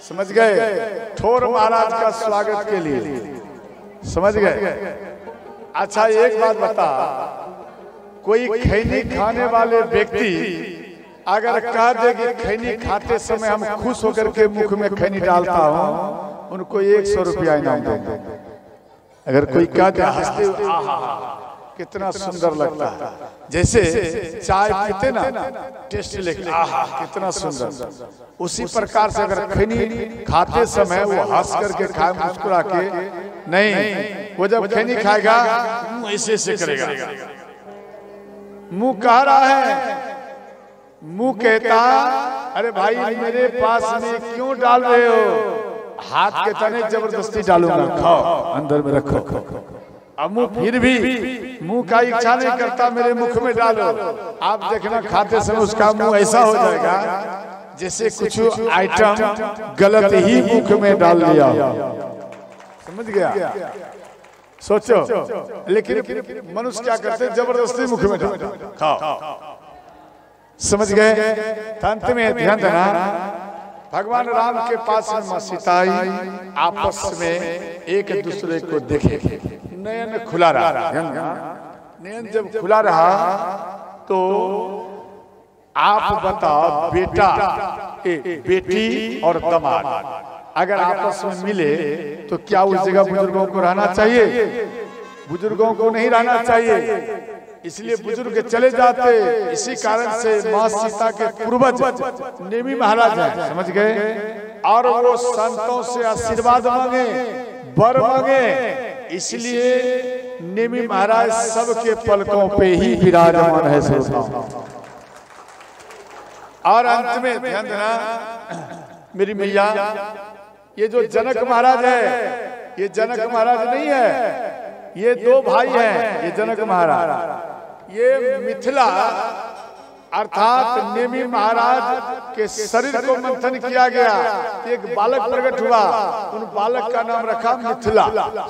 समझ गए, ठोर महाराज का स्वागत के लिए, समझ गए। अच्छा एक बात बता, कोई खैनी खाने वाले व्यक्ति अगर कह दे कि खैनी खाते समय हम खुश होकर के मुख में खैनी डालता हूं, उनको 100 रुपया इनाम देंगे। अगर कोई कह दे हंसते हुए आहा कितना सुंदर लगता है, जैसे चाय पीते ना टेस्ट लेके आहा कितना सुंदर, उसी प्रकार से अगर खैनी खाते समय वो हंस करके खाए मुस्कुरा के नहीं, वो जब खैनी खाएगा मुंह ऐसे ऐसे करेगा, मुंह कह रहा है, मुंह कहता अरे भाई मेरे पास में क्यों डाल रहे हो, हाथ के तने जबरदस्ती डालूंगा, खाओ अंदर में रखो। अब मुंह फिर भी मुंह का इच्छा नहीं करता मेरे मुख में डालो, आप देखना खाते समय उसका मुंह ऐसा हो जाएगा जैसे कुछ आइटम गलत ही मुख में डाल लिया, समझ गया। सोचो, लेकिन मनुष्य क्या करते, जबरदस्ती मुख में डाल खाओ, समझ गए। अंत में ध्यान देना, भगवान राम के पास में मां सीता आई, आपस में एक दूसरे को देखे, नयन खुला रहा, नयन जब खुला रहा तो आप बताओ बेटा बेटी और दामाद अगर आपस में मिले तो क्या उस जगह बुजुर्गों को रहना चाहिए? बुजुर्गों को नहीं रहना चाहिए, इसलिए बुजुर्ग चले जाते। इसी कारण से मां सीता के पूर्वज नेमी महाराज हैं, समझ गए, और वो संतों से आशीर्वाद मांगे, वर मांगे, इसलिए नेमी महाराज सबके पलकों पे ही विराजमान है श्रोता। और अंत में ध्यान देना मेरी मैया, ये जो जनक महाराज है, ये जनक महाराज नहीं है, ये दो भाई हैं, ये जनक महाराज, ये मिथिला अर्थात नेमी महाराज के शरीर को मंथन किया गया, एक बालक प्रकट हुआ, उन बालक का नाम रखा मिथिला,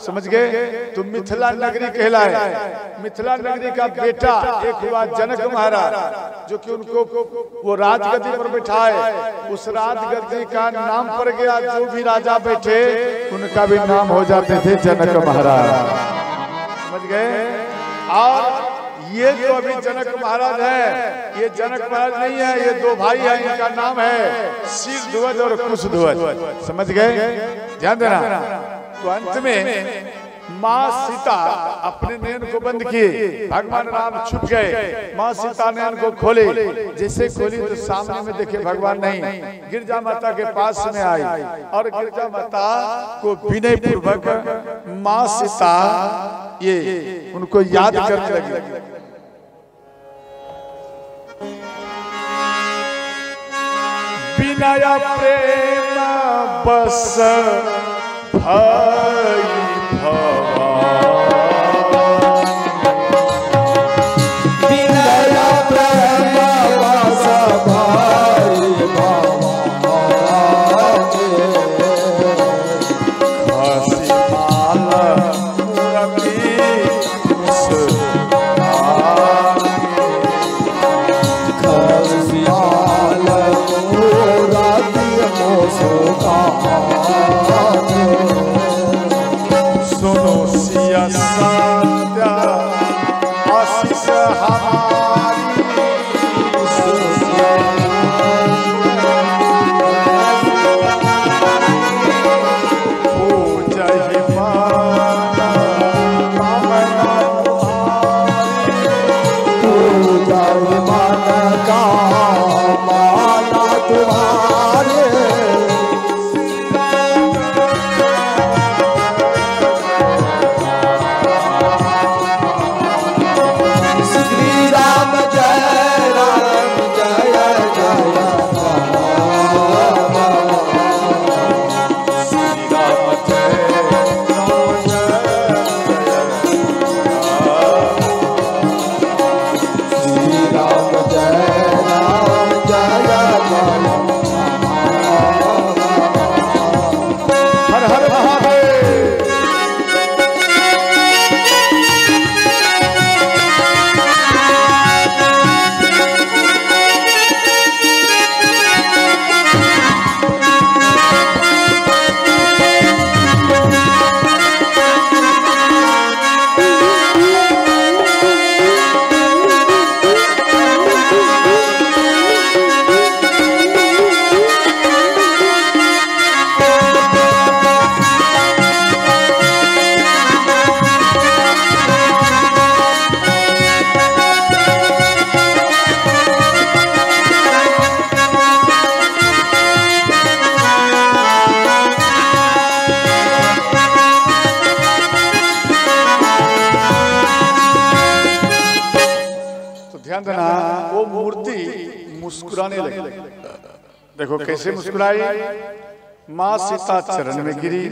समझ गए, तो मिथिला नगरी कहलाए। मिथिला नगरी का बेटा एक हुआ जनक महाराज, जो कि उनको वो राजगद्दी पर बैठाए, उस राजगद्दी का नाम पड़ गया, जो भी राजा बैठे उनका भी नाम हो जाते थे जनक महाराज, समझ गए। और ये जो अभी जनक महाराज है, ये जनक महाराज नहीं है, ये दो भाई हैं, इनका नाम है शील ध्वज और कुश ध्वज, समझ गए, ध्यान देना। तो अंत में माँ सीता अपने नयन को बंद किए, भगवान राम छुप गए, माँ सीता नयन को खोले, जैसे खोली तो सामने में देखे भगवान नहीं, गिरजा माता के पास में आई, और गिरजा माता को विनय पूर्वक माँ सीता ये उनको याद करने लगी। विनय प्रेम बस भई सुनो सिया देना, वो मूर्ति मुस्कुराने लगी। देखो कैसे मुस्कुराई। माँ सीता चरण में गिरी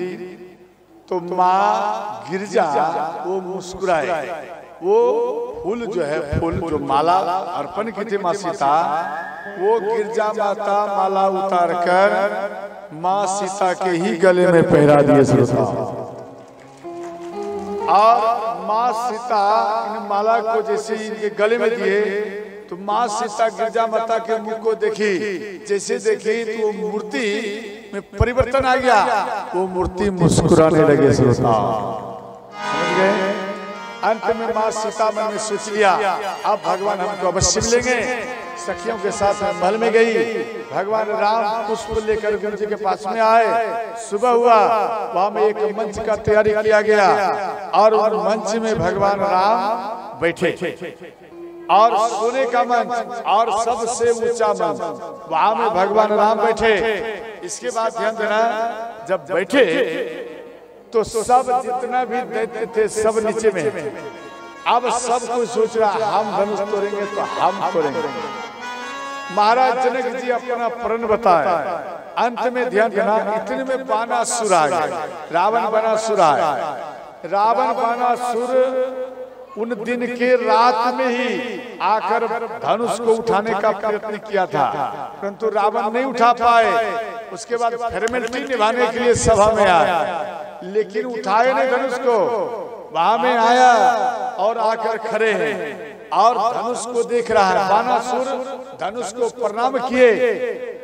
तो माँ गिरजा वो मुस्कुराए। वो फूल जो है, फूल जो माला अर्पण की थी माँ सीता, वो गिरजा माता माला उतार कर माँ सीता के ही गले में पहरा दिए श्रोता। और माँ सीता इन माला को जैसे इनके गले में दिए तो माँ सीता गिरजा माता के मुख को देखी। जैसे देखी तो वो मूर्ति में परिवर्तन आ गया, वो मूर्ति मुस्कुराने लगे श्रोता। समझ गए। अंत में माँ सीता मन में सोच लिया, अब भगवान हमको अवश्य मिलेंगे। सखियों के साथ महल में गई। भगवान राम पुष्प लेकर गुरु जी के पास में आए। सुबह हुआ, वहां में एक मंच का तैयारी किया गया और उस मंच में भगवान राम बैठे और सोने का मंच और सबसे ऊंचा मंच, वहां में भगवान राम बैठे। इसके बाद ध्यान देना, जब बैठे तो सब जितना भी दैत्य थे सब नीचे में। अब सब कोई सोच रहा हम धनुष तोड़ेंगे तो हम तोड़ेंगे। महाराज जनक जी अपना प्रण बताए। अंत में ध्यान देना, इतने में बानासुर आ गए। रावण बानासुर आया। रावण बानासुर उन दिन के रात में ही आकर धनुष को उठाने का प्रयत्न किया था, परंतु रावण नहीं उठा पाए। उसके बाद फॉर्मेलिटी निभाने के लिए सभा में आया, लेकिन उठाए नहीं धनुष को। वहां में आया और आकर खड़े हैं और धनुष को देख रहा है। बानासुर धनुष को प्रणाम किए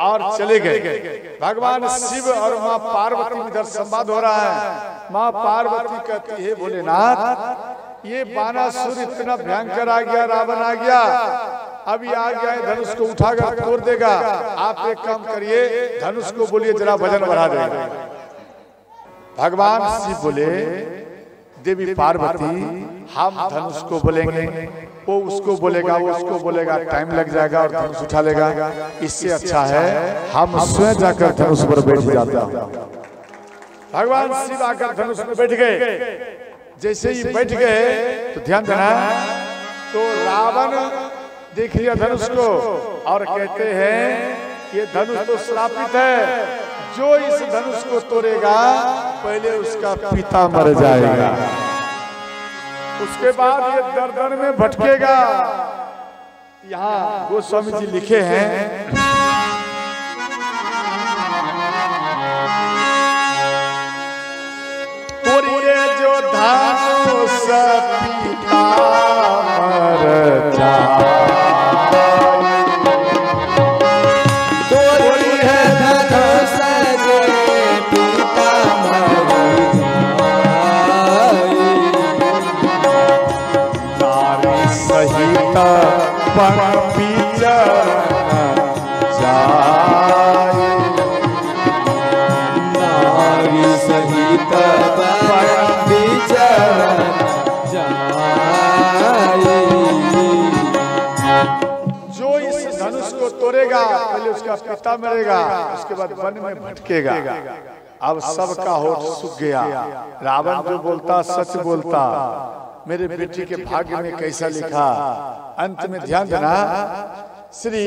और चले गए। भगवान शिव और माँ पार्वती इधर संवाद हो रहा है। माँ पार्वती कहती है, भोलेनाथ ये बानासुर इतना भयंकर आ गया, रावण आ गया, अभी आ गया है, धनुष को उठाकर तोड़ देगा। आप एक काम करिए, धनुष को बोलिए जरा वजन बढ़ा देगा। भगवान शिव बोले, देवी पार्वती हम धनुष को बोलेंगे, वो उसको बोलेगा, वो उसको बोलेगा, टाइम लग जाएगा और धनुष उठा लेगा। इससे अच्छा है हम स्वयं जाकर धनुष पर बैठ जाता। भगवान शिव आकर धनुष में बैठ गए। जैसे ही बैठ गए तो ध्यान देना, तो रावण देख लिया धनुष को और कहते हैं ये धनुष तो श्रापित है, जो इस धनुष को तोड़ेगा पहले उसका पिता मर जाएगा, उसके बाद ये दर-दर में भटकेगा। यहाँ गोस्वामी जी लिखे हैं, जो धनुष पिता मर जाए, तोरी है धनुष जे पिता मर जाए, नारी सहित पंक्ति जाए, नारी सहित जो इस धनुष को तोड़ेगा पहले उसका पिता मरेगा, उसके बाद वन में भटकेगा। अब सबका होठ सूख गया। रावण जो बोलता सच बोलता, मेरे बेटी के भाग्य में कैसा लिखा। अंत में ध्यान देना, श्री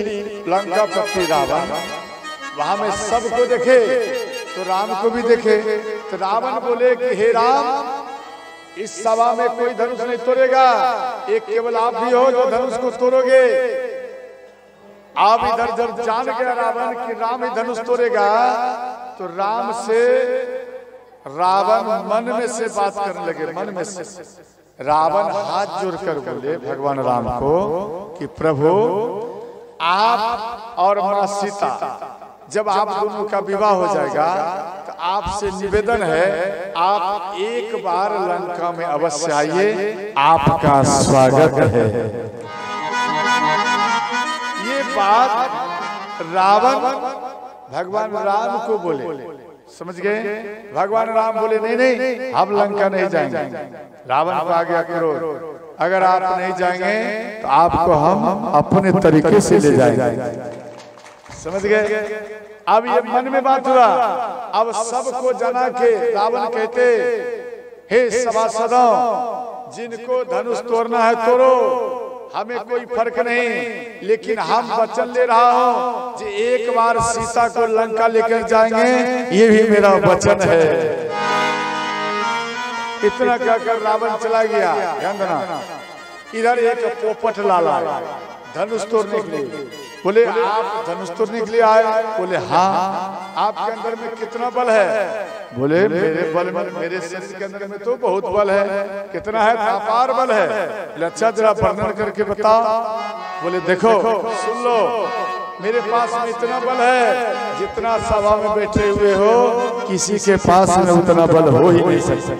लंकापति रावण वहां में सबको देखे तो राम को भी देखे। तो रावण बोले कि हे राम, इस सभा में कोई धनुष नहीं तोड़ेगा, एक केवल आप ही हो जो धनुष को तोड़ोगे। आप इधर जब जान गया रावण कि राम ही धनुष तोड़ेगा, तो राम से रावण मन में से बात करने लगे। मन में से रावण हाथ जोड़कर बोले भगवान राम को कि प्रभु, आप और मां सीता जब आप दोनों का विवाह हो जाएगा तो आपसे निवेदन है, आप एक बार लंका में अवश्य आइए, आपका स्वागत है। ये बात रावण भगवान राम को बोले, समझ गए। भगवान राम बोले नहीं नहीं, हम लंका नहीं जाएंगे। रावण को आ गया क्रोध, अगर आप नहीं जाएंगे तो आपको हम अपने तरीके से ले जाएंगे। समझ गए। अब ये मन में बात हुआ। अब सबको जना के रावण कहते, हे सभासदों, जिनको धनुष तोड़ना है तोड़ो, हमें कोई फर्क नहीं, लेकिन हम वचन ले रहा हूँ कि एक बार सीता को लंका लेकर जाएंगे, ये भी मेरा वचन है। इतना कहकर रावण चला गया। ध्यान देना, इधर एक पोपट लाला धनुष तोड़ने के लिए बोले, आप धनुष तोड़ने के लिए आए? बोले हाँ। आपके अंदर में कितना बल है? बोले मेरे बल में, मेरे शरीर के अंदर में तो बहुत बल है। कितना है? अपार बल है। बोले अच्छा जरा वर्णन करके बताओ। बोले देखो सुन लो, मेरे पास में इतना बल है जितना सभा में बैठे हुए हो किसी के पास में उतना बल हो ही नहीं सकता।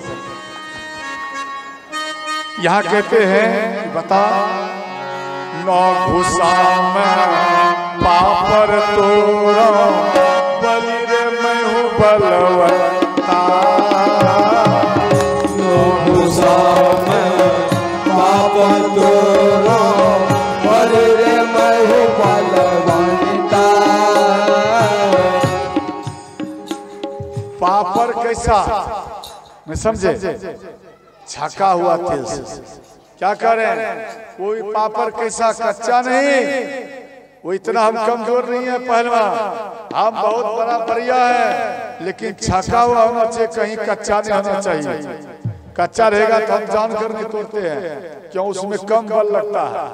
यहाँ कहते हैं बता, नौ घुसा में पापर तोड़ा, बलि रे मैं हूँ बलवंता। नौ घुसा में पापर तोड़ा, बलि रे मैं हूँ बलवंता। पापर कैसा मैं समझे? छका हुआ तेल से। क्या करें? कोई पापर कैसा? कच्चा नहीं। वो इतना हम कमजोर नहीं है पहलवान, हम बहुत बड़ा बढ़िया है, लेकिन छका हुआ होना चाहिए, कहीं कच्चा नहीं होना चाहिए। कच्चा रहेगा तो हम जानकर नहीं तोड़ते हैं, क्यों? उसमें कम बल लगता है।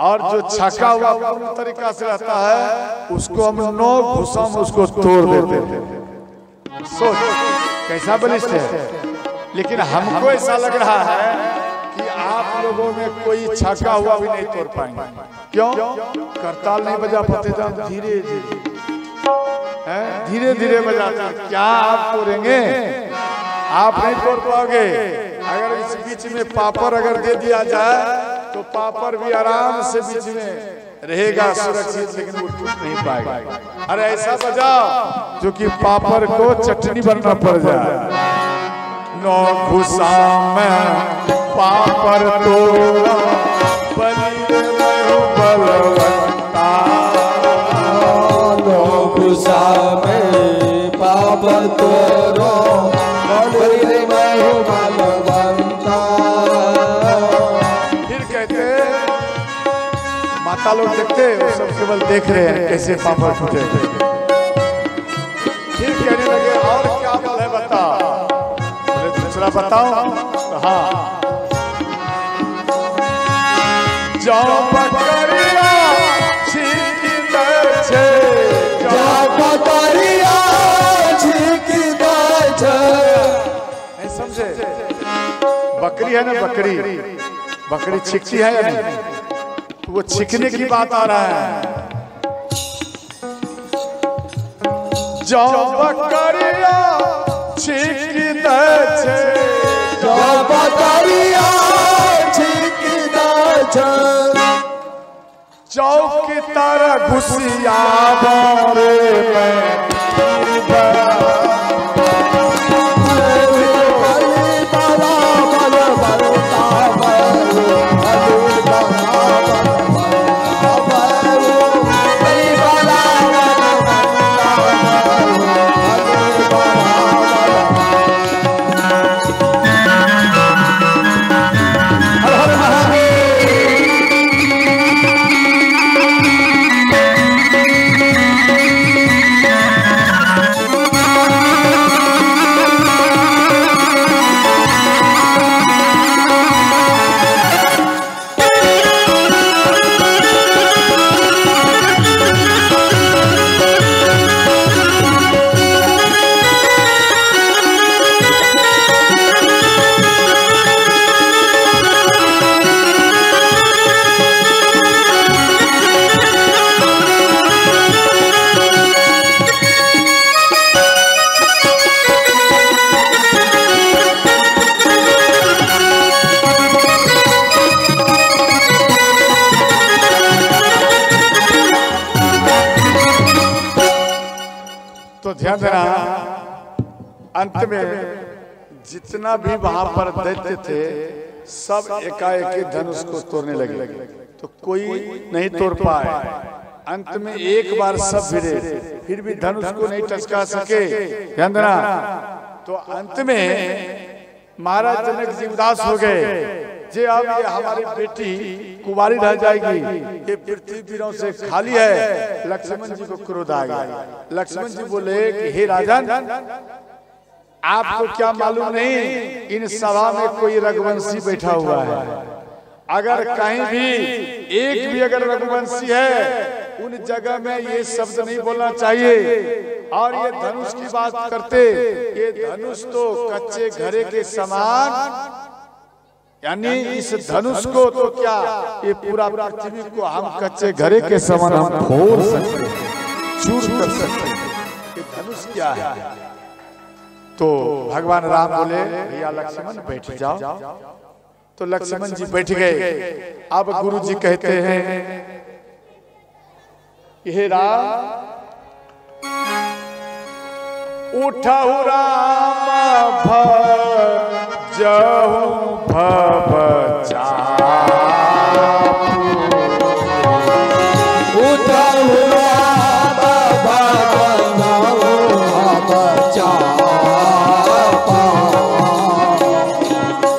और जो छका हुआ पूर्ण तरीका से रहता है उसको हम 9 घुसा में उसको तोड़ देते हैं। सोच कैसा बलिष्ठ है। लेकिन हमको ऐसा लग रहा है कि आप लोगों में कोई छका हुआ भी नहीं तोड़ पाएंगे। क्यों? करताल नहीं बजा पाते, धीरे धीरे धीरे बजाते। क्या आप तोड़ेंगे? आप नहीं तोड़ पाओगे। अगर इस बीच में पापर अगर दे दिया जाए तो पापर भी आराम से बीच में रहेगा सुरक्षित, लेकिन वो टूट नहीं पाएगा। अरे ऐसा बजाओ जो कि पापर को चटनी बनना पड़ जाए। नौ घुसा में पापर तोड़ा, बलि रे मैं हूँ बलवंता। नौ घुसा में पापर तोड़ा, बलि रे मैं हूँ बलवंता। फिर कहते माता लोग देखते, वो सब केवल देख रहे हैं कैसे पापर टूटे। फिर कहने लगे और क्या बल है बता? दूसरा बताओ तो हाँ, जाओ बकरिया छिकी दे छे, जाओ बकरिया छिकी दे छे। नहीं समझे? बकरी है ना, बकरी बकरी छिकती है या नहीं? तो वो छिकने की बात आ रहा है। जाओ बकरिया छिकी दे छे, जाओ बकरिया छिकी दे छे। चौकी तरह घुसिया बारे में ध्यान देना, अंत में जितना भी वहां पर दैत्य थे सब एकाएक धनुष को तोड़ने लगे, तो कोई नहीं तोड़ पाए। अंत में एक बार सब भिड़े, फिर भी धनुष को नहीं टचका सके। ध्यान देना, तो अंत में महाराज जनक जी उदास हो गए। जे अब ये हमारी बेटी कुंवारी रह जाएगी, ये पृथ्वी वीरों से खाली है। लक्ष्मण जी को क्रोध आ गया। लक्ष्मण जी बोले कि हे राजन, आपको क्या मालूम नहीं, इन सभा में कोई रघुवंशी बैठा हुआ है। अगर कहीं भी एक भी अगर रघुवंशी है, उन जगह में ये शब्द नहीं बोलना चाहिए। और ये धनुष की बात करते, ये धनुष तो कच्चे घरे के समान, यानी इस धनुष को तो क्या ये पूरा पृथ्वी को हम कच्चे घरे के समान हम फोड़ सकते, चूर कर सकते। ये धनुष क्या है? तो भगवान राम बोले भैया लक्ष्मण बैठ जाओ। तो लक्ष्मण जी बैठ गए। अब गुरु जी कहते हैं हे राम, उठहु राम भजहु भव चापु, उठहु राम भजहु भव चापु।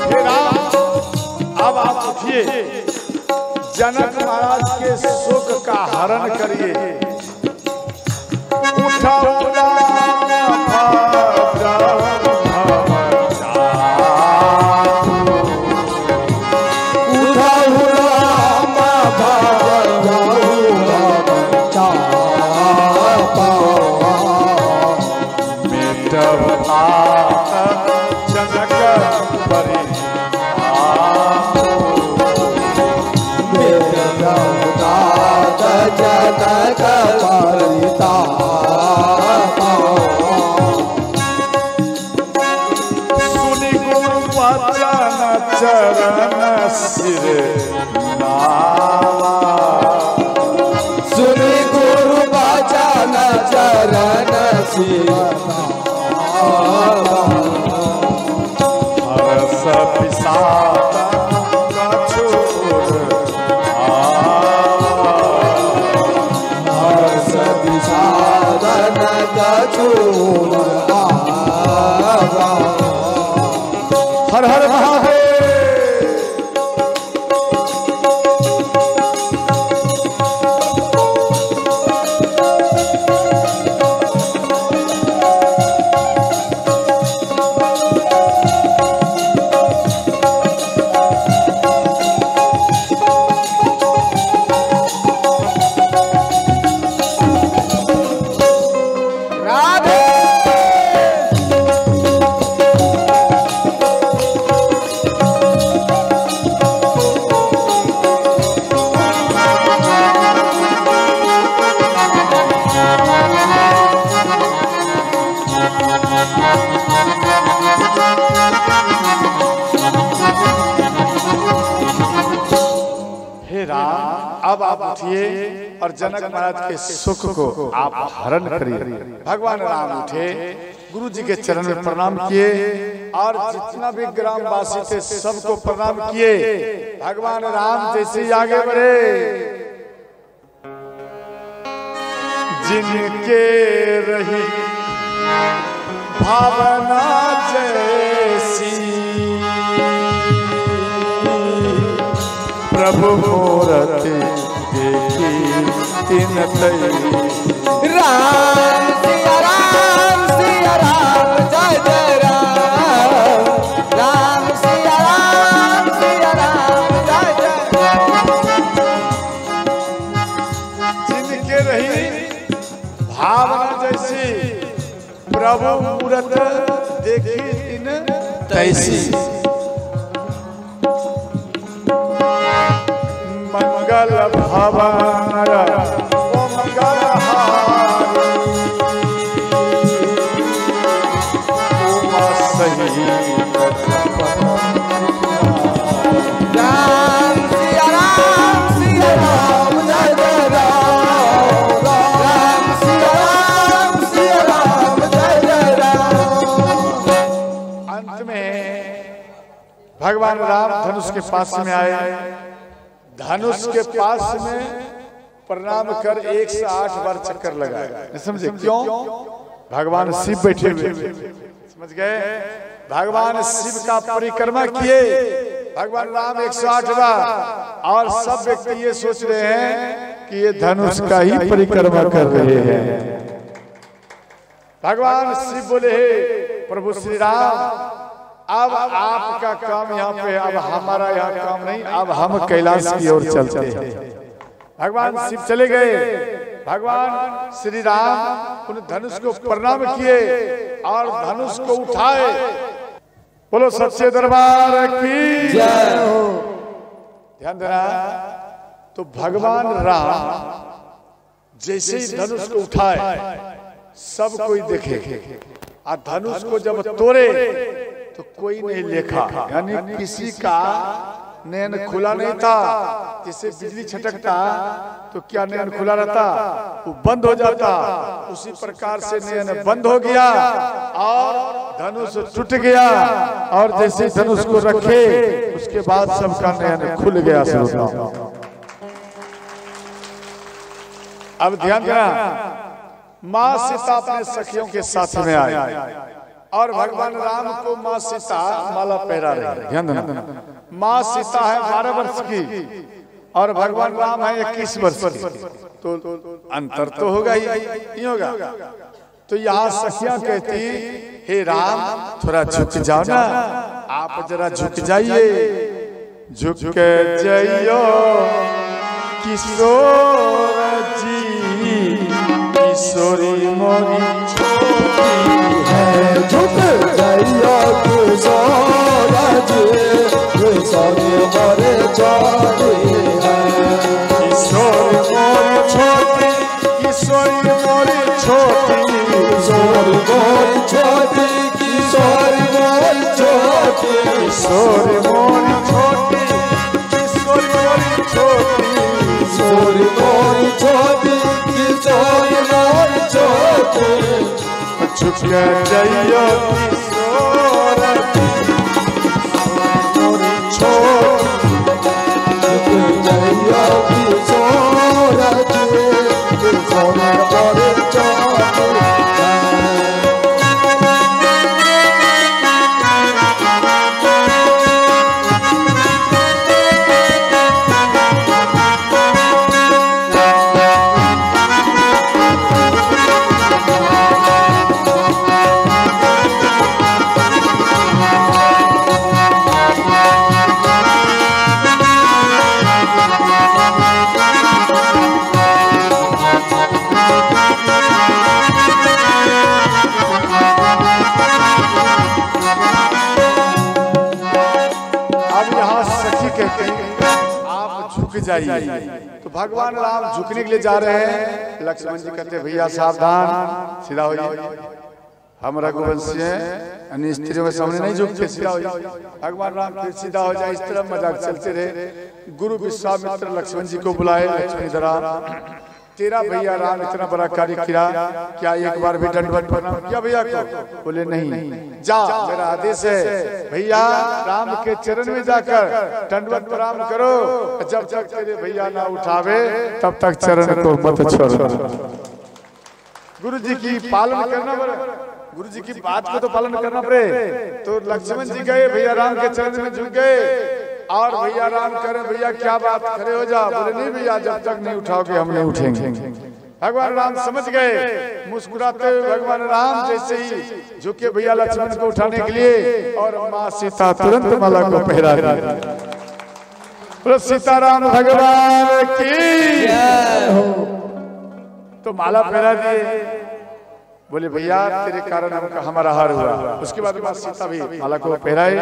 हे राम, अब आप उठिए, जनक महाराज के शोक का हरण करिए। उठहु राम भजहु भव चापु, उठहु राम भजहु भव चापु। मिटहु तात जनक परिताप, मिटहु तात जनक परिताप। सुनि गुरु वचन चरण सिर नावा, सुनि गुरु वचन चरण सिर नावा। हरष विषाद कछुर आवा, हर्ष विषादन कछुर आवा। हर हर महादेव। हे राम, अब आप उठिए और जनक महाराज के सुख को आप हरण करिए। भगवान राम उठे, गुरु जी के चरण में प्रणाम किए और जितना भी ग्रामवासी थे सबको प्रणाम किए। भगवान राम जैसे ही आगे बढ़े, जिनके रही भावना जैसी, प्रभु मूरति देखी तिन तई। राम सिया राम जय जय राम। राम सिया राम जय जय। जिनके रही भावना जैसी, प्रभु मूरत देखी तिन तैसी। मंगल भवन ओ मंगल हारी, उमा सही राम सिया राम जय जय राम। राम सिया राम जय जय राम। अंत में भगवान राम धनुष के पास में आए। धनुष के पास में प्रणाम कर 108 बार चक्कर लगाए। समझे क्यों? भगवान शिव बैठे हुए, समझ गए? भगवान शिव का परिक्रमा किए। भगवान राम 108 बार, और सब व्यक्ति ये सोच रहे हैं कि ये धनुष का ही परिक्रमा कर रहे हैं। भगवान शिव बोले, हे प्रभु श्री राम, अब आपका काम यहाँ पे, अब हमारा यहाँ काम नहीं, अब हम कैलाश की ओर चलते हैं। भगवान शिव चले गए। भगवान श्री राम उन धनुष को प्रणाम किए और धनुष को उठाए। बोलो सच्चे दरबार की जय हो। ध्यान देना। तो भगवान राम जैसे ही धनुष को उठाए, सब कोई देखे, और धनुष को जब तोड़े तो कोई नहीं देखा, यानी किसी का नैन खुला नहीं था। जैसे बिजली छटकता तो क्या नैन खुला रहता, वो बंद हो जाता, उसी प्रकार से नैन बंद हो गया और धनुष टूट गया। और जैसे धनुष को रखे उसके बाद सबका नैन खुल गया। अब ध्यान देना, माँ सीता अपने सखियों के साथ में आई और भगवान राम को माँ सीता माला पहरा रही है। ध्यान देना, माँ सीता है 12 वर्ष की और भगवान राम है 21 वर्ष की, तो अंतर तो होगा ही, नहीं होगा। तो यहाँ सखियां कहती, हे राम थोड़ा झुक जाओ ना, आप जरा झुक जाइए, झुक जाइयो किशोर जी, किशोरी मोरी छोटी है, झुक जाइयो किशोर जी, किशोरी मोरी छोटी है, किशोरी मोरी छोटी, किशोरी मोरी छोटी, किशोरी मोरी छोटी, किशोरी मोरी छोटी, किशोरी मोरी छोटी, किशोरी मोरी छोटी, किशोरी मोरी छोटी, किशोरी मोरी छोटी, झुक जाइयो किशोर जी, मोरी छोटी, झुक जाइयो किशोर जी, किशोरी मोरी छोटी। जाइए। तो भगवान राम झुकने के लिए जा रहे हैं। लक्ष्मण जी कहते भैया सावधान, सीधा हो जाइए, हम रघुवंशी हैं, अन्य स्त्रियों के सामने नहीं झुकते, सीधा हो जाइए। भगवान राम फिर सीधा हो जाए। इस तरह मजाक चलते रहे। गुरु विश्वामित्र लक्ष्मण जी को बुलाए। लक्ष्मण जरा, तेरा भैया राम इतना बड़ा कार्य किया, क्या एक बार भी दंडवत प्रणाम किया भैया को? बोले नहीं। जा, मेरा आदेश है, भैया राम के चरण में जाकर दंडवत प्रणाम करो, जब तक तेरे भैया ना उठावे तब तक चरण को मत छोड़ो। गुरु जी की पालन करना पड़े, गुरु जी की बात को तो पालन करना पड़े। तो लक्ष्मण जी गए, भैया राम के चरण में झुक गए और भैया राम करें, भैया क्या बात, खड़े हो जा। बोले नहीं भैया, जब तक नहीं उठाओगे हम नहीं उठेंगे। भगवान राम समझ गए। मुस्कुराते हुए भगवान राम जैसे ही झुके भैया लक्ष्मण को उठाने के लिए, और माँ सीता तुरंत माला को पहरा दी। सीताराम भगवान की जय हो। तो माला पहरा दिए। बोले भैया तेरे कारण हमारा हार हुआ। उसके बाद माँ सीता भी माला को पहराए,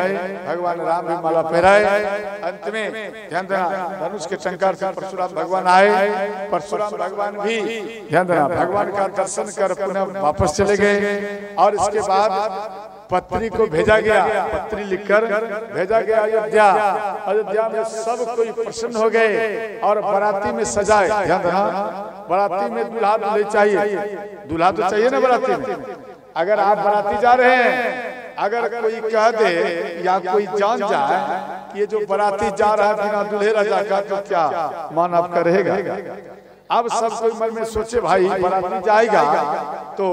भगवान राम भी माला पहराए। अंत में ध्यान देना, धनुष के टंकार से परशुराम भगवान आए। परशुराम भगवान भी ध्यान देना भगवान का दर्शन कर पुनः वापस चले गए। और इसके बाद पत्री को भेजा गया, पत्री लिखकर भेजा गया अयोध्या। अयोध्या में सब कोई प्रसन्न हो गए और बाराती में सजाए। ध्यान देना, बाराती में दूल्हा दुल्हन चाहिए, दूल्हा तो चाहिए ना बाराती में। अगर आप बाराती जा रहे हैं, अगर कोई कह दे या कोई जान जाए कि ये जो बाराती जा रहा है बिना दूल्हे राजा का, तो क्या मान आपका रहेगा? अब सब कोई मन में सोचे भाई बाराती जाएगा तो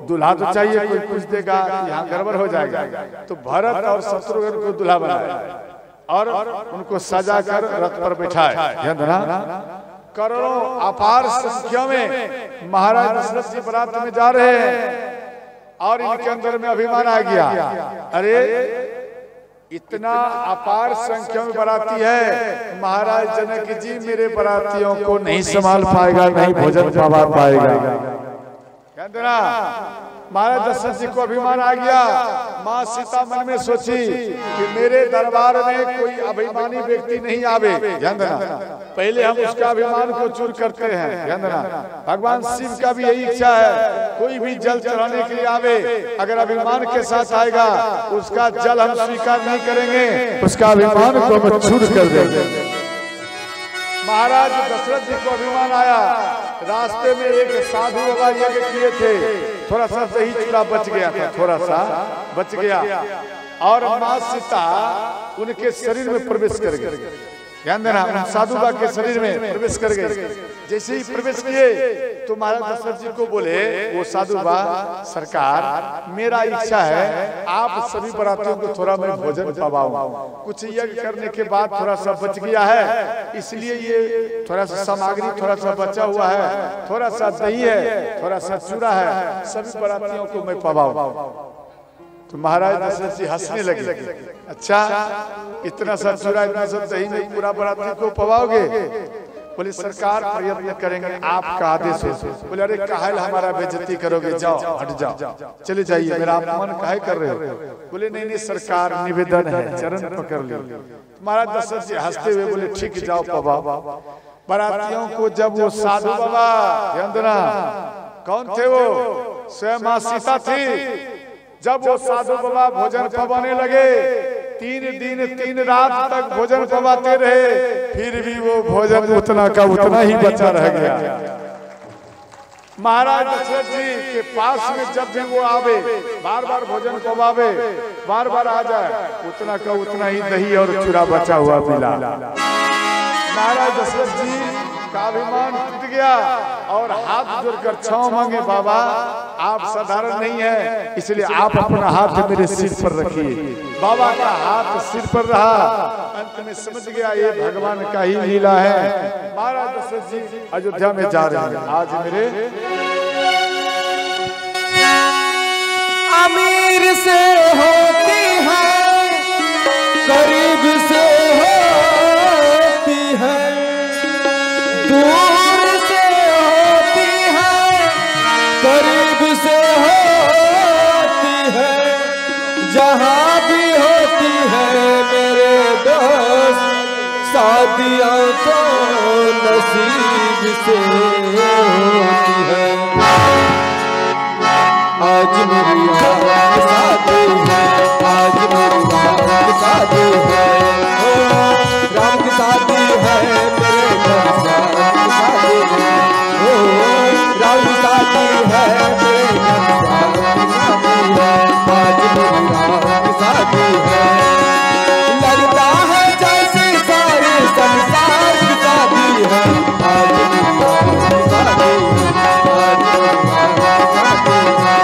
दूल्हा तो चाहिए, कोई कुछ देगा, यहाँ गड़बड़ हो जाएगा। तो भरत और शत्रुघ्न को दूल्हा बनाया। और उनको सजा कर रथ पर बिठाए। करोड़ों अपार संख्या में महाराज दशरथ जी बारात में जा रहे हैं और इनके अंदर में अभिमान आ गया, अरे इतना अपार संख्या में बाराती है, महाराज जनक जी मेरे बारातियों को नहीं संभाल पाएगा, नहीं भोजन पवा पाएगा। कहते ना महाराज दशरथ जी को अभिमान आ गया। माँ सीता मन में सोची कि मेरे दरबार में कोई अभिमानी व्यक्ति नहीं आवे, पहले हम उसका अभिमान को चूर करते हैं। भगवान शिव का भी यही इच्छा है, कोई भी जल चढ़ाने के लिए आवे, अगर अभिमान के साथ आएगा उसका जल हम स्वीकार नहीं करेंगे, उसका अभिमान को हम चूर कर देंगे। महाराज दशरथ जी को अभिमान आया। रास्ते में एक साधु बाबा यज्ञ किए थे, थोड़ा सा दही चूड़ा बच गया था, थोड़ा सा बच गया और माँ सीता उनके शरीर में प्रवेश कर गई। ध्यान देना, साधु बाबा के शरीर में प्रवेश कर गए। जैसे ही प्रवेश किए तो महाराज दशरथ जी को बोले वो साधु बाबा, सरकार मेरा इच्छा है आप सभी बारातियों को थोड़ा मैं भोजन पवाऊं, कुछ यज्ञ करने के बाद थोड़ा सा बच गया है, इसलिए ये थोड़ा सा सामग्री थोड़ा सा बचा हुआ है, थोड़ा सा दही है, थोड़ा सा चूड़ा है, सभी बारातियों को मैं पवाऊं। तो महाराज दशरथ जी हंसने लगे, अच्छा इतना सा चूड़ा इतना सा दही में पूरा बाराती को पवाओगे? बोले सरकार प्रयत्न करेंगे, आपका आदेश हो। बोले अरे काहे हमारा बेइज्जती करोगे, जाओ हट जाओ, चले जाइए, मेरा अपमान काहे कर रहे हो? बोले नहीं नहीं सरकार निवेदन है, चरण पकड़ लो। महाराज दशरथ जी हंसते हुए बोले ठीक जाओ पवाओ। बारातियों को जब वो साधु बाबा, यंदना कौन थे वो? स्वयं मां सीता थी। जब वो साधु बाबा भोजन पवाने लगे, 3 दिन 3 रात तक भोजन पवाते रहे, फिर भी वो भोजन उतना का उतना ही बचा रह गया। महाराज दशरथ जी के पास में जब भी वो आवे, बार बार भोजन पवावे, बार बार आ जाए, उतना का उतना ही दही और चूड़ा बचा हुआ मिला। महाराज दशरथ जी का अभिमान टूट गया और हाथ जोड़कर क्षमा मांगे, बाबा आप साधारण नहीं है, इसलिए आप अपना हाथ मेरे सिर पर रखिए। बाबा का हाथ सिर पर रहा, अंत में समझ गया ये भगवान का ही लीला है। महाराज दशरथ जी अयोध्या में जा रहे हैं। आज मेरे अमीर से होती है, गरीब से होती है, दूर से होती है, करीब से होती है, जहाँ भी होती है मेरे दोस्त, शादियाँ तो नसीब से होती है। आज मेरी रात शादी है, आज मेरी रात शादी है, राम की शादी है, मेरे घर शादी है, राम की शादी है, मेरे घर शादी है, आज मेरी रात शादी है। लगता है जैसे सारे संसार की शादी है, आज मेरी रात शादी है, आज मेरी रात शादी है।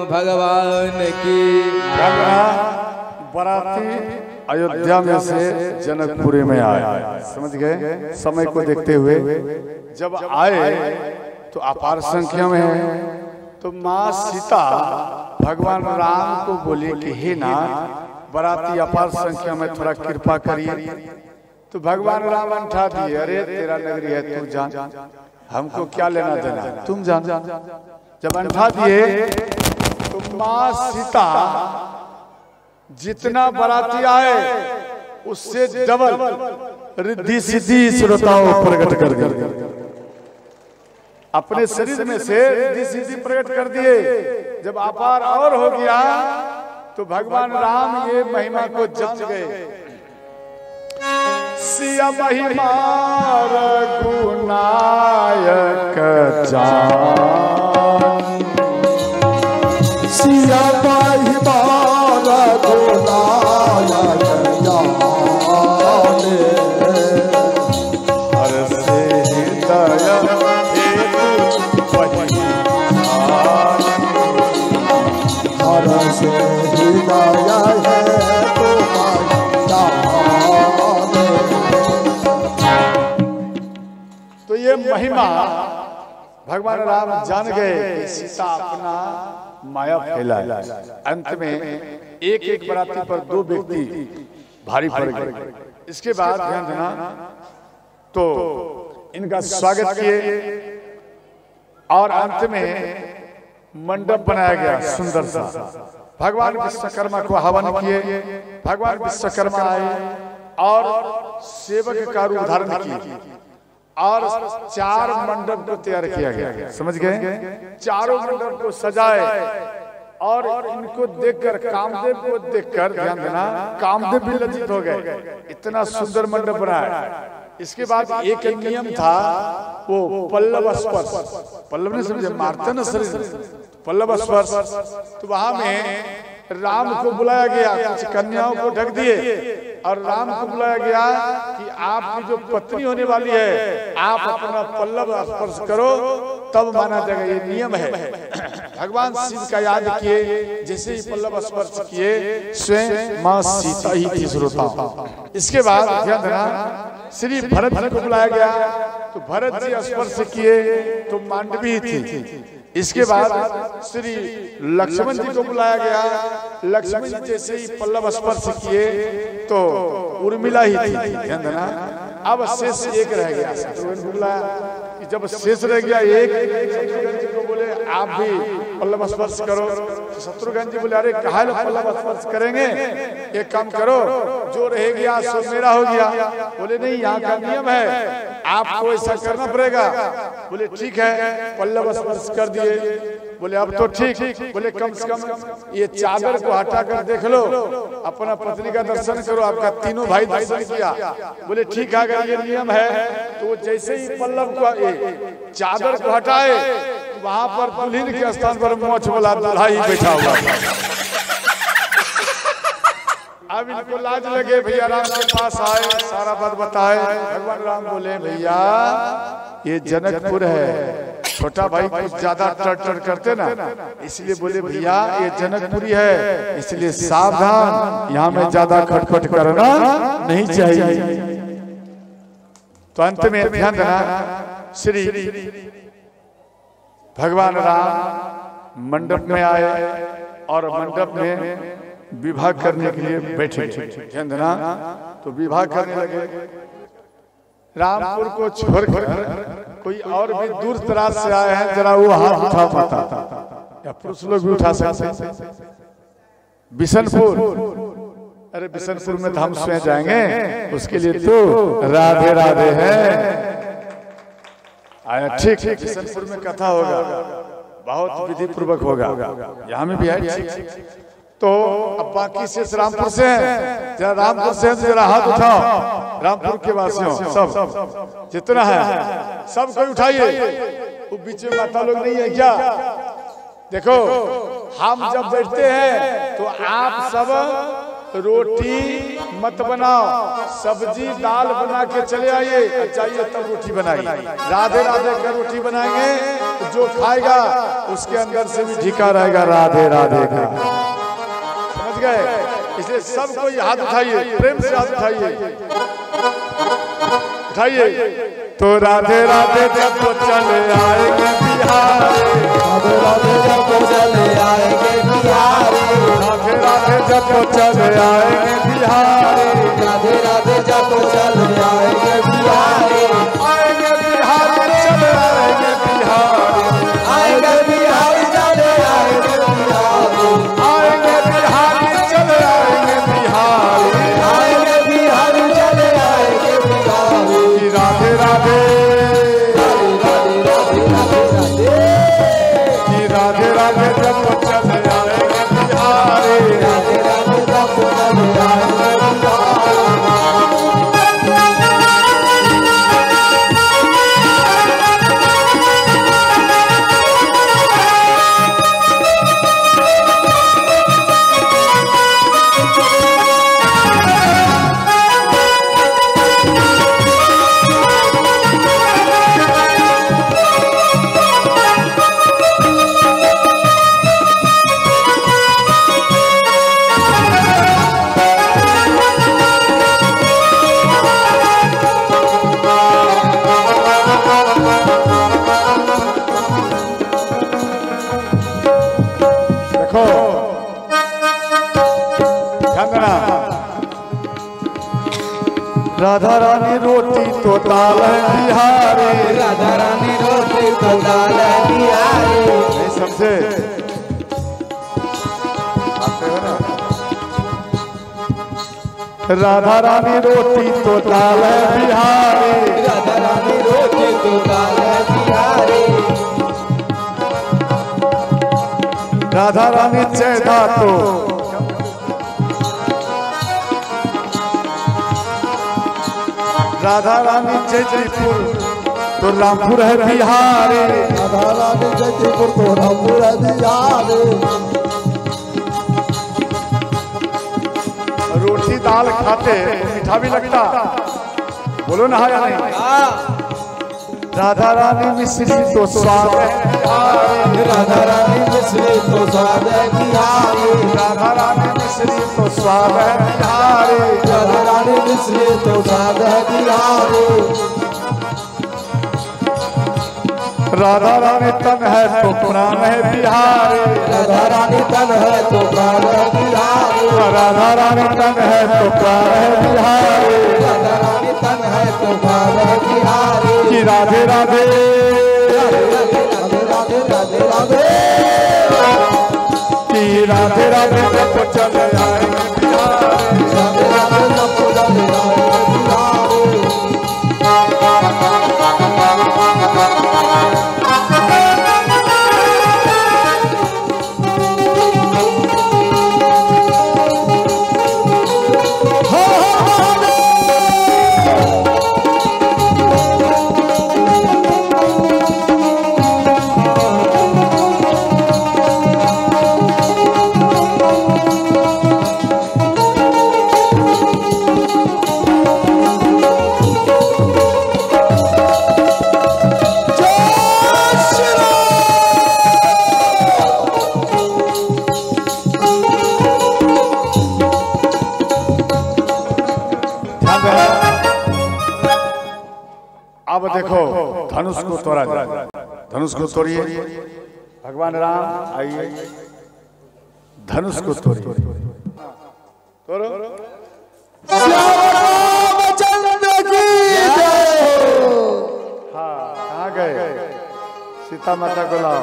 भगवान की। बाराती अयोध्या में से जनकपुरी में आए, समझ गए। समय को देखते हुए जब आए तो अपार संख्या में है। तो माँ सीता भगवान राम को बोली कि हे नाथ, बाराती अपार संख्या में थोड़ा कृपा करिए। तो भगवान राम अंठा दिए, अरे तेरा नगरी है, तू जान, हमको क्या लेना देना, तुम जान। जब अंठा दिए तो माँ सीता जितना बाराती आए उससे डबल रिद्धि सिद्धि श्रोताओं प्रकट कर दी। अपने शरीर में से रिद्धि सिद्धि प्रकट कर दिए। जब अपार और हो गया तो भगवान राम ये महिमा को जप गए। सिया महिमा रघुनायक जान, सिया महिमा रघुनायक जान, हर से दया हर से दया है तो ये महिमा भगवान राम जान गए कि सीता अपना माया फैलाए। अंत में एक एक बाराती पर दो व्यक्ति भारी पड़ गए। इसके बाद ध्यान देना, तो इनका स्वागत किए और अंत में मंडप बनाया गया सुंदर सा। भगवान विश्वकर्मा को हवन किए। भगवान विश्वकर्मा आए और सेवक का रूप धारण किए और 4 मंडप को तैयार किया गया, समझ गए। चारों मंडप को सजाए और इनको देखकर, कामदेव को देखकर, ध्यान देना, कामदेव भी लज्जित हो गए, इतना सुंदर मंडप बनाया। इसके बाद एक नियम था, वो पल्लव स्पर्श। पल्लव नहीं समझे, मारते न शरीर, पल्लव स्पर्श। तो वहां में राम को बुलाया गया, कुछ कन्याओं को ढक दिए और राम को बुलाया गया कि आपकी जो पत्नी होने वाली है, आप अपना पल्लव स्पर्श करो तब माना जाएगा, ये नियम है। भगवान शिव का याद किए, जैसे ही पल्लव स्पर्श किए स्वयं माँ सीता ही थी श्रोता। इसके बाद ध्यान देना, श्री भरत जी को बुलाया गया तो भरत जी स्पर्श किए तो मांडवी थी। इसके बाद श्री लक्ष्मण जी को बुलाया गया, लक्ष्मण जी जैसे ही पल्लव स्पर्श किए तो उर्मिला ही थी। ध्यान देना, अब शेष एक रह गया, शत्रुघ्न को बुलाया कि जब शेष रह गया एक, शत्रुघ्न जी को बोले आप भी पल्लव स्पर्श करो। शत्रुघ्न जी बोले अरे काहे लो पल्लव स्पर्श करेंगे, एक काम करो, जो रह गया सो मेरा हो गया। बोले नहीं, यहाँ का नियम है, आपको ऐसा करना पड़ेगा। बोले ठीक है, पल्लव स्पर्श कर दिए। बोले अब तो ठीक। बोले कम से कम ये चादर को हटाकर देख लो, अपना पत्नी का दर्शन करो। आपका तीनों भाई दर्शन किया। बोले ठीक है, अगर ये नियम है। तो जैसे ही पल्लव को चादर को हटाए, वहां पर दुल्हन के स्थान पर मोछ वाला दूल्हा ही बैठा हुआ था। अब इनको लाज लगे, भैया राम के पास आए, सारा बात बताए। भगवान राम बोले भैया ये जनकपुर है, छोटा भाई कुछ ज्यादा टर करते ना, इसलिए बोले भैया ये जनकपुरी है, इसलिए सावधान, यहाँ में ज्यादा खटखट करना नहीं चाहिए। तो अंत में ध्यान देना, श्री भगवान राम मंडप में आए और मंडप में विवाह करने के लिए बैठे। ध्यान देना, तो विवाह करने लगे। रामपुर को छोड़कर कोई और भी दूर दराज से आए हैं, जरा वो हाथ उठा पाता, या पुरुष लोग भी उठा सकते। बिशनपुर, अरे बिशनपुर में तो हम स्वयं जाएंगे, उसके लिए तो राधे राधे है। आया ठीक, बिशनपुर में कथा होगा, बहुत विधि पूर्वक होगा, यहाँ में भी है। तो अब बाकी शेष रामपुर से हैं, जरा रामपुर से जरा हाथ उठाओ, रामपुर के वासियों सब जितना है सब कोई उठाइए। वो बीच में माता लोग नहीं है क्या? देखो हम जब बैठते हैं तो आप सब रोटी मत बनाओ, सब्जी दाल बना के चले आइए, चाहिए तब रोटी बनाइए। राधे राधे कर रोटी बनाएंगे तो जो खाएगा उसके अंदर से भी ढीका रहेगा राधे राधे का। समझ गए? इसलिए सब कोई हाथ उठाइए, प्रेम से हाथ उठाइए, उठाइए। तो राधे राधे जब तो चले आएंगे बिहार, राधे राधे जब तो चले आएंगे बिहार, राधे राधे जब तो चले आएंगे बिहार, राधे राधे जब तो चले आएंगे बिहार, आएंगे बिहार चले आएंगे बिहार, आएंगे बिहार चले आएंगे बिहार, आएंगे बिहार चले आएंगे बिहार, आएंगे बिहार चले आएंगे बिहार। राधे राधे राधे राधे राधे राधे राधे राधे जब तो चले आएंगे बिहार, राधे राधे जब तो चले आएंगे बिहार। देखो ध्यान देना, राधा रानी रोटी तो दाल है बिहारी, राधा रानी रोटी तो दाल बिहारी, नहीं समझे? आते हो ना? राधा रानी रोटी तो दाल है बिहारी, राधा रानी रोटी तो दाल बिहारी, राधा रानी चैधा तो राधा रानी जयपुर तो रामपुर है बिहारी, राधा रानी जयपुर तो रामपुर है बिहार, रोटी दाल खाते मीठा भी लगता, बोलो ना हाँ या नहीं? राधा रानी मिश्री तो स्वाद है बिहारी, राधा रानी मिश्री तो स्वाद बिहारी, राधा रानी मिश्री तो स्वाद है बिहारी, राधा रानी मिश्री तो स्वाद बिहारी, राधा रानी तन है तो प्राण है बिहारी, राधा रानी तन है तो प्राण बिहारी, राधा रानी तन है तो प्राण है बिहारी, राधा रानी तन है तो प्राण बिहारी। कि राधे राधे राधे राधे राधे राधे कि राधे राधे जब तो चले आएंगे बिहारी, राधे राधे जब तो चले आएंगे बिहारी, अब देखो धनुष को तोड़ा जाए, धनुष को तोड़िए, भगवान राम आइए, धनुष को तोड़िए, तोड़ो। रामचंद्र की जय। हाँ कहाँ गए? सीता माता को लाओ।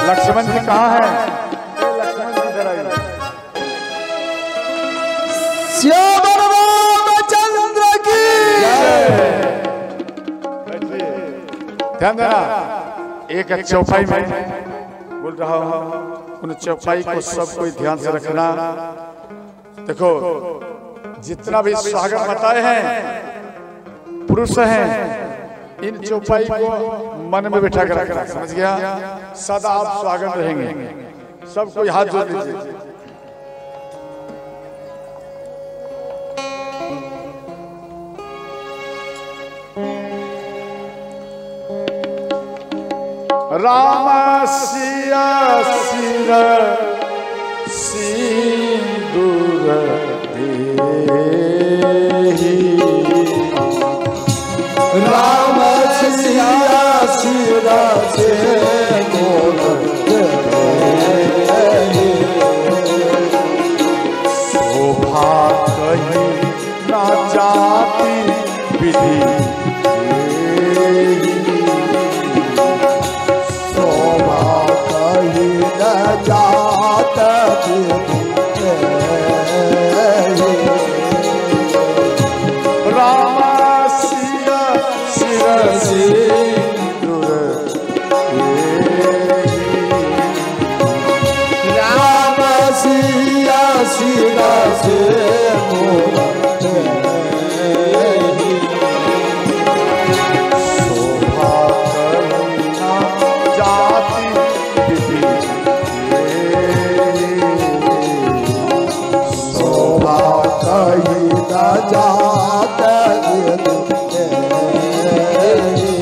लक्ष्मण जी कहाँ है? लक्ष्मण जी इधर आइए। श्याम रामचंद्र की ध्यान देना, एक चौपाई में बोल रहा हूँ, उन चौपाई को सब कोई ध्यान से रखना। देखो जितना भी स्वागत बताए हैं पुरुष हैं, इन चौपाई को मन में बिठा कर रखना, समझ गया? सदा आप स्वागत रहेंगे। सबको हाथ जोड़ दीजिए। राम सिया सिर सिंदूर देहि, राम सिया सिर सिंदूर देहि, शोभा कही ना जाति विधि देहि, शोभा कही न जात विधि देहि, राम सिया सिर सिंदूर देहि, राम सिया सिर सिंदूर देहि, शोभा कही ना जाति विधि देहि, शोभा कही न जात विधि देहि,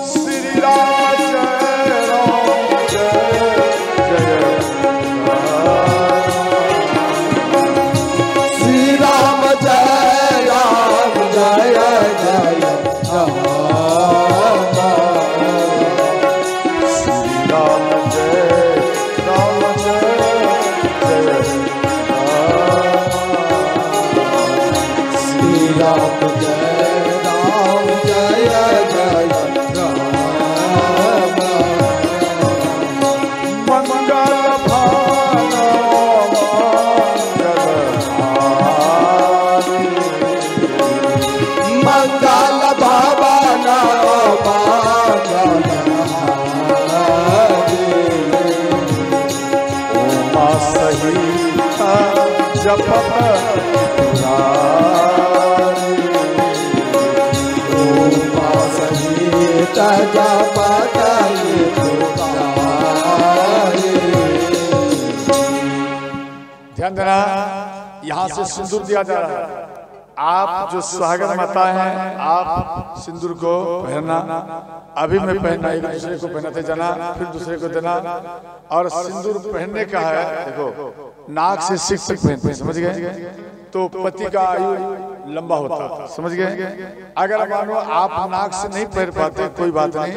श्री राम जय राम जय जय श्री राम जय राम जय जय राम, श्री राम जय राम जय जय श्री राम जय राम जय जय राम, मंगल भानो मंगल भवन उमा सहित जपत सहित जपत ध्यान देना, यहाँ से सिंदूर दिया जा रहा है। आप जो स्वागत माता हैं, आप सिंदूर को पहनना, अभी मैं पहनना, एक दूसरे को पहनाते जाना, फिर दूसरे को देना। और सिंदूर पहनने का है, देखो नाक से सिर तक पहनते हैं, समझ गए? तो पति का आयु लंबा होता है, समझ गए? अगर मानो आप नाक से नहीं पहन पाते, कोई बात नहीं,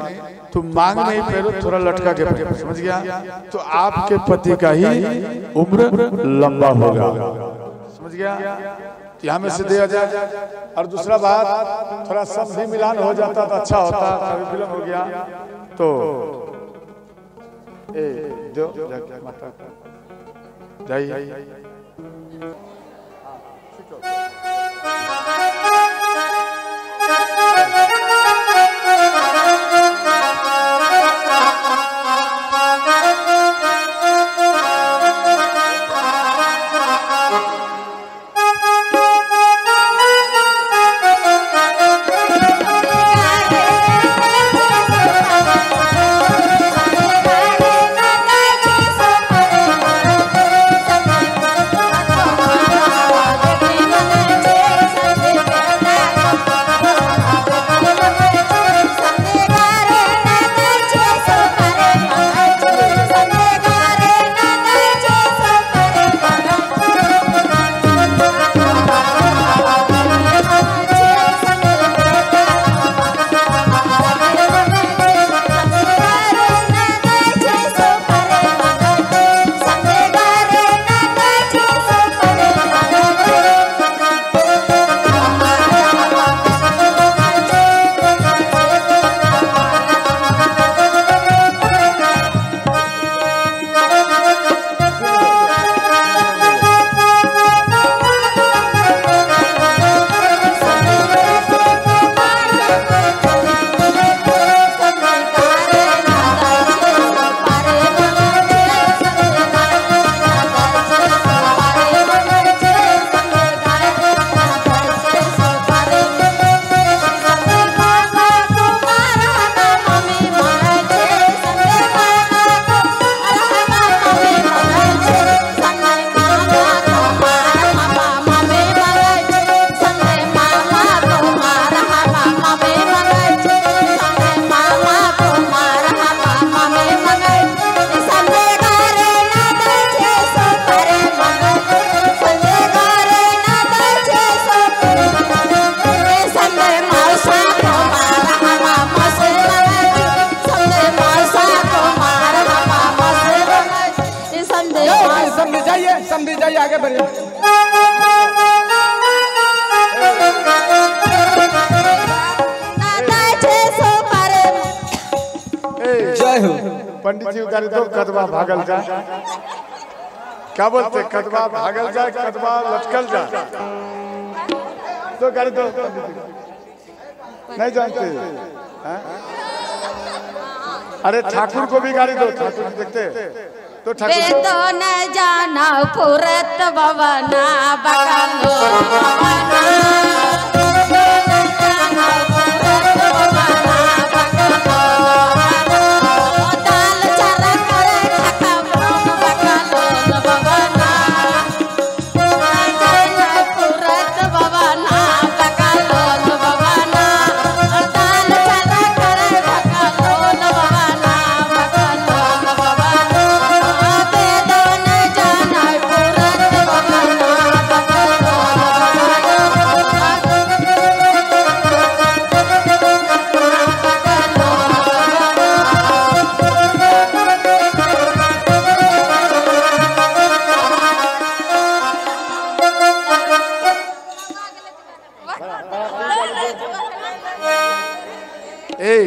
तो मांग में ही पहनो, थोड़ा लटका के पहनो, समझ गया? तो आपके पति का ही उम्र लंबा होगा, समझ गया? यहाँ में से दिया जाए। और दूसरा बात, थोड़ा संधि मिलान हो जाता तो अच्छा होता, कभी विलम्ब हो गया तो दो माता जाइए। Thank you. पंडित जी उतारे दो कदवा भागल जाए। क्या बोलते, कदवा भागल जाए, कदवा लटकल जाए। तो गाड़ी दो, नहीं जानते हैं? अरे ठाकुर को भी गाड़ी दो, ठाकुर देखते तो ठाकुर तो न जाना पुरत भवना बकालो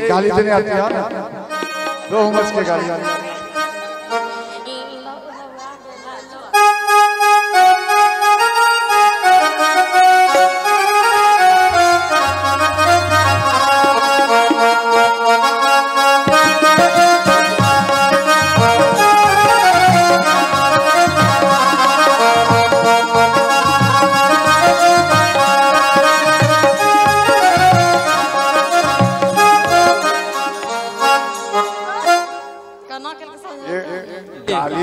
गाली देने आती है ना, दो उमस के गाली।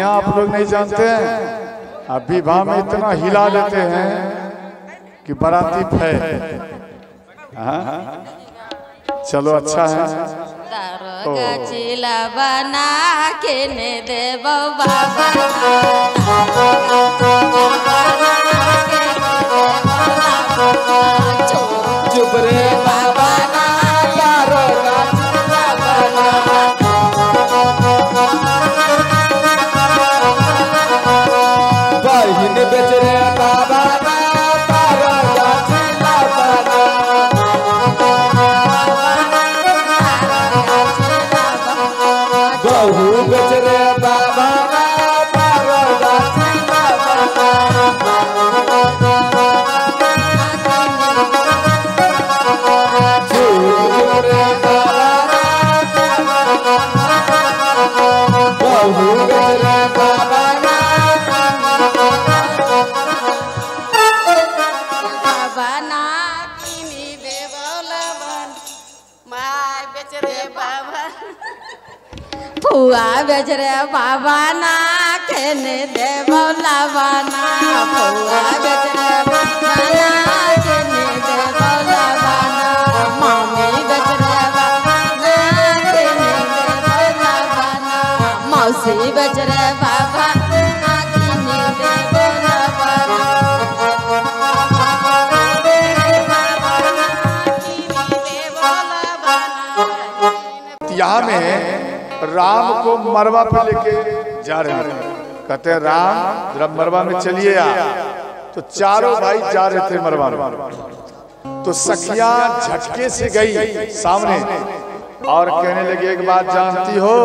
आप लोग नहीं जानते हैं, अब विवाह में इतना हिला लेते हैं कि बाराती फैल। चलो अच्छा है। चिला बना के ने देव बाबा चुप रे बाबा बेच रे बाबा गहू बेच रे बाबा फुआ बेच रे बाबा ना कहने दे बौला बना। फुआ बेच रे बाबा ना कहने दे बौला बना। मामी बेच रे बाबा ना कहने दे बौला बना। मौसी बेच रे बाबा ना कहने दे बौला बना। यहाँ में राम को मरवा पे लेके जा रहे हैं। कहते हैं राम जरा मरवा में चलिए आप। तो चारों भाई जा रहे थे मरवा में। तो सखिया झटके से गई सामने और कहने लगी एक बात जानती हो?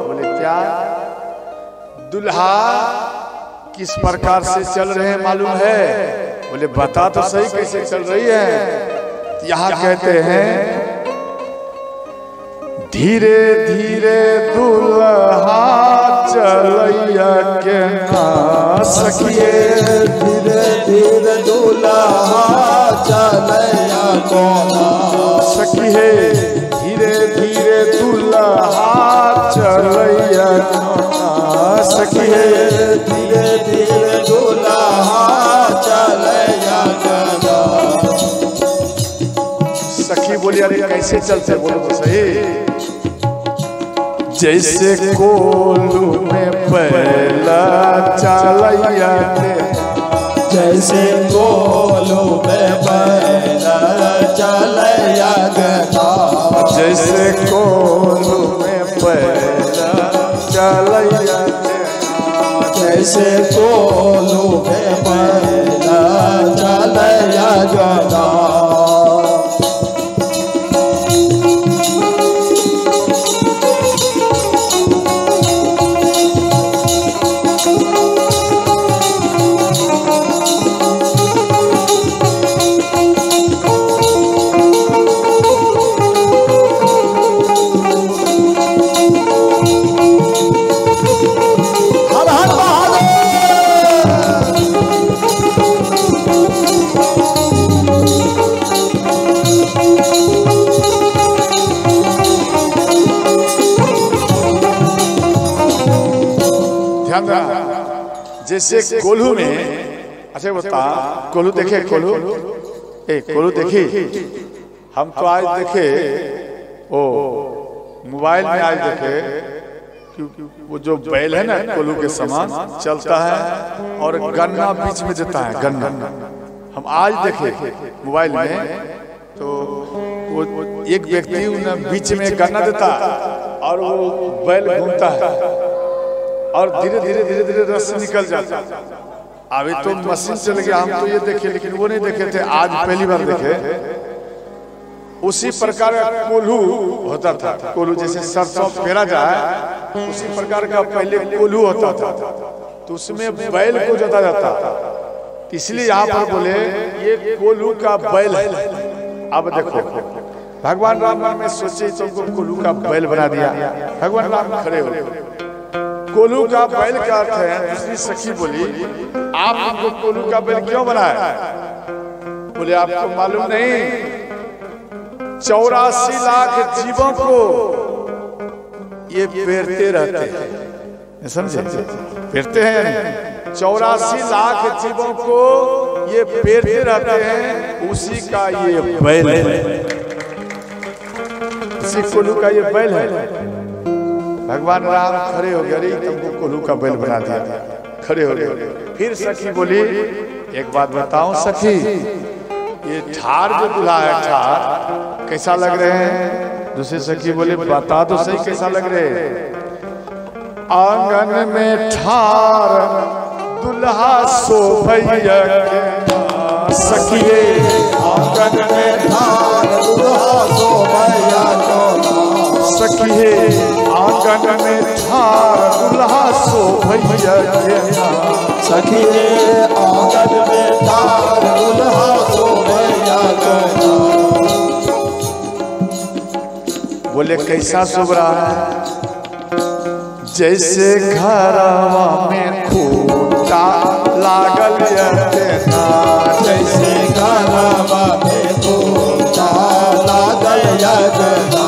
बोले क्या? दुल्हा किस प्रकार से चल रहे हैं मालूम है? बोले बता तो सही कैसे चल रही है। यहाँ कहते हैं धीरे धीरे दुल्हा चलैया के ना सखिए। धीरे धीरे दुल्हा चलैया को ना सखिए। धीरे धीरे दुल्हा चलैया को ना सखिए। धीरे धीरे दुल्हा चलैया को ना। सखी बोली अरे कैसे चलते बोलो तो सही। जैसे कोलू में पहला चलैया के। जैसे कोलू में पहला चलैया के। जैसे कोलू में पहला चलैया के। जैसे कोलू में पहला चलैया के। जैसे कोल्हू में, अच्छा बता, कोल्हू देखे, कोल्हू कोल्हू देखी, हम तो आज देखे ओ मोबाइल में, आज देखे वो जो बैल है ना कोल्हू के समान चलता है और गन्ना बीच में देता है, गन्ना हम आज देखे मोबाइल में, तो वो एक व्यक्ति बीच में गन्ना देता और वो बैल घूमता है और धीरे धीरे धीरे धीरे रस निकल जाता है। अभी तो मशीन चल गया, हम तो ये देखे लेकिन वो नहीं देखे थे, आज पहली बार देखे। उसी प्रकार का कोल्हू होता था, कोल्हू जैसे सरसों फेरा जाए उसी प्रकार का पहले कोल्हू होता था, तो उसमें बैल को जोता जाता था, इसलिए यहाँ पर बोले ये कोल्हू का बैल है। अब देखो भगवान राम में सोचे तुमको कोल्हू का बैल बना दिया, भगवान राम खड़े हो, कोल्हू का बैल का अर्थ है। दूसरी सखी बोली आप हमको कोल्हू का बैल क्यों बनाया? बोले आपको मालूम नहीं 84 लाख जीवों को ये पेरते रहते हैं, समझे? पेरते हैं 84 लाख जीवों को ये पेरते रहते हैं, उसी का ये बैल है, उसी कोल्हू का ये बैल है। भगवान राम खड़े हो गए, अरे तुमको कोल्हू का बैल बना दिया, खड़े हो गए। फिर सखी बोली एक बात बताऊं सखी, ये ठार जो दूल्हा है ठार कैसा लग रहे हैं? दूसरी सखी बोले बता तो सही कैसा लग रहे हैं? आंगन में ठार दुल्हा शोभैया के सखिए, आंगन में ठार दुल्हा शोभैया सखिए, आंगन में ठार दुल्हा शोभैया के सखिए, आंगन में ठार दुल्हा शोभैया के। बोले कैसा शोभ रहा है? जैसे घरवा में खूंटा लागल यतना, जैसे घरवा में खूंटा लागल यतना,